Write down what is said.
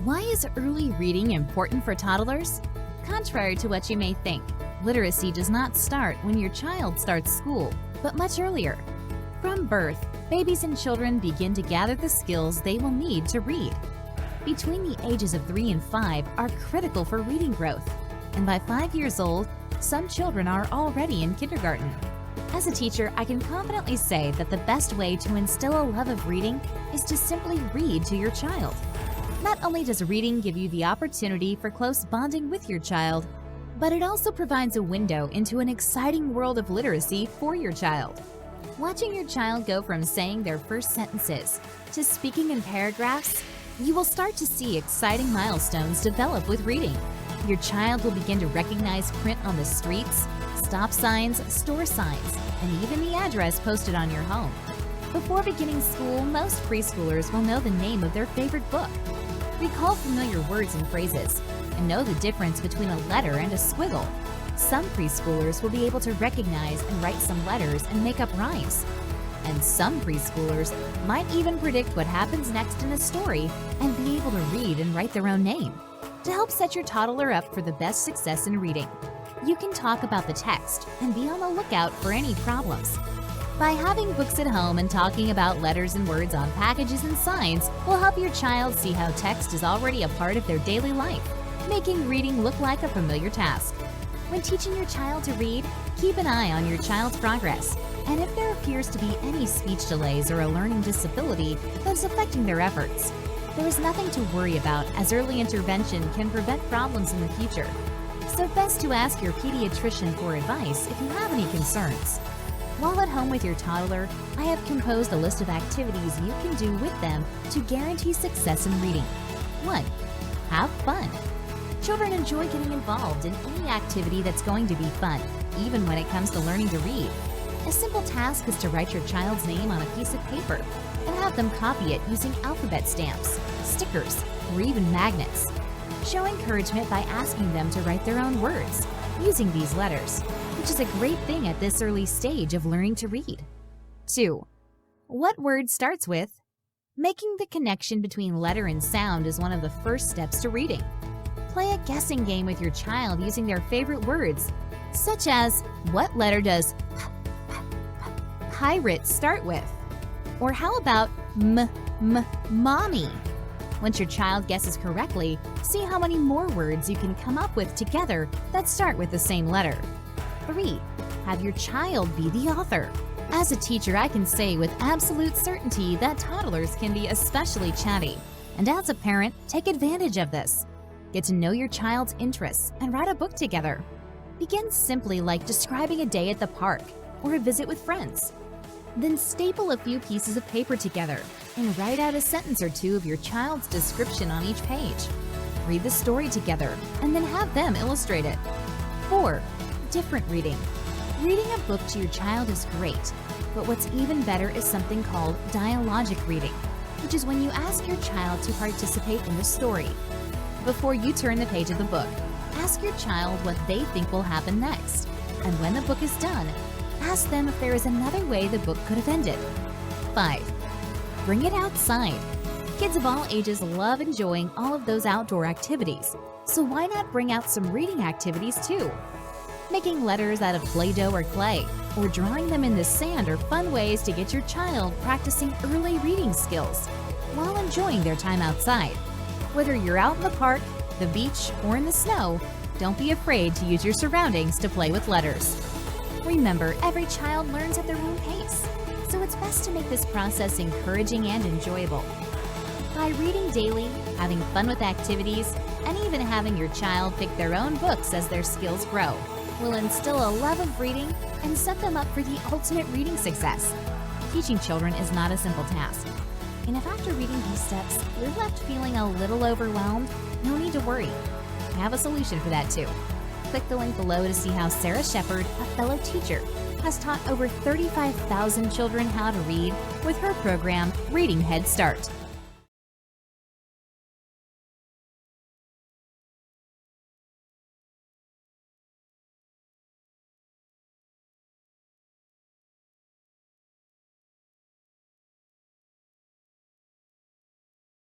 Why is early reading important for toddlers? Contrary to what you may think, literacy does not start when your child starts school, but much earlier. From birth, babies and children begin to gather the skills they will need to read. Between the ages of 3 and 5 are critical for reading growth, and by 5 years old, some children are already in kindergarten. As a teacher, I can confidently say that the best way to instill a love of reading is to simply read to your child. Not only does reading give you the opportunity for close bonding with your child, but it also provides a window into an exciting world of literacy for your child. Watching your child go from saying their first sentences to speaking in paragraphs, you will start to see exciting milestones develop with reading. Your child will begin to recognize print on the streets, stop signs, store signs, and even the address posted on your home. Before beginning school, most preschoolers will know the name of their favorite book, recall familiar words and phrases, and know the difference between a letter and a squiggle. Some preschoolers will be able to recognize and write some letters and make up rhymes. And some preschoolers might even predict what happens next in a story and be able to read and write their own name. To help set your toddler up for the best success in reading, you can talk about the text and be on the lookout for any problems. By having books at home and talking about letters and words on packages and signs will help your child see how text is already a part of their daily life, making reading look like a familiar task. When teaching your child to read, keep an eye on your child's progress, and if there appears to be any speech delays or a learning disability that is affecting their efforts, there is nothing to worry about, as early intervention can prevent problems in the future. So best to ask your pediatrician for advice if you have any concerns. While at home with your toddler, I have composed a list of activities you can do with them to guarantee success in reading. 1. Have fun. Children enjoy getting involved in any activity that's going to be fun, even when it comes to learning to read. A simple task is to write your child's name on a piece of paper and have them copy it using alphabet stamps, stickers, or even magnets. Show encouragement by asking them to write their own words using these letters, which is a great thing at this early stage of learning to read. 2. What word starts with? Making the connection between letter and sound is one of the first steps to reading. Play a guessing game with your child using their favorite words, such as, what letter does pirate start with? Or how about mommy? Once your child guesses correctly, see how many more words you can come up with together that start with the same letter. 3. Have your child be the author. As a teacher, I can say with absolute certainty that toddlers can be especially chatty. And as a parent, take advantage of this. Get to know your child's interests and write a book together. Begin simply like describing a day at the park or a visit with friends. Then staple a few pieces of paper together and write out a sentence or two of your child's description on each page. Read the story together and then have them illustrate it. 4. Different reading. Reading a book to your child is great, but what's even better is something called dialogic reading, which is when you ask your child to participate in the story. Before you turn the page of the book, ask your child what they think will happen next, and when the book is done, ask them if there is another way the book could have ended. 5. Bring it outside. Kids of all ages love enjoying all of those outdoor activities, so why not bring out some reading activities too? Making letters out of Play-Doh or clay, or drawing them in the sand are fun ways to get your child practicing early reading skills while enjoying their time outside. Whether you're out in the park, the beach, or in the snow, don't be afraid to use your surroundings to play with letters. Remember, every child learns at their own pace, so it's best to make this process encouraging and enjoyable. By reading daily, having fun with activities, and even having your child pick their own books as their skills grow, will instill a love of reading and set them up for the ultimate reading success. Teaching children is not a simple task, and if after reading these steps you're left feeling a little overwhelmed, no need to worry. I have a solution for that too. Click the link below to see how Sarah Shepard, a fellow teacher, has taught over 35,000 children how to read with her program, Reading Head Start.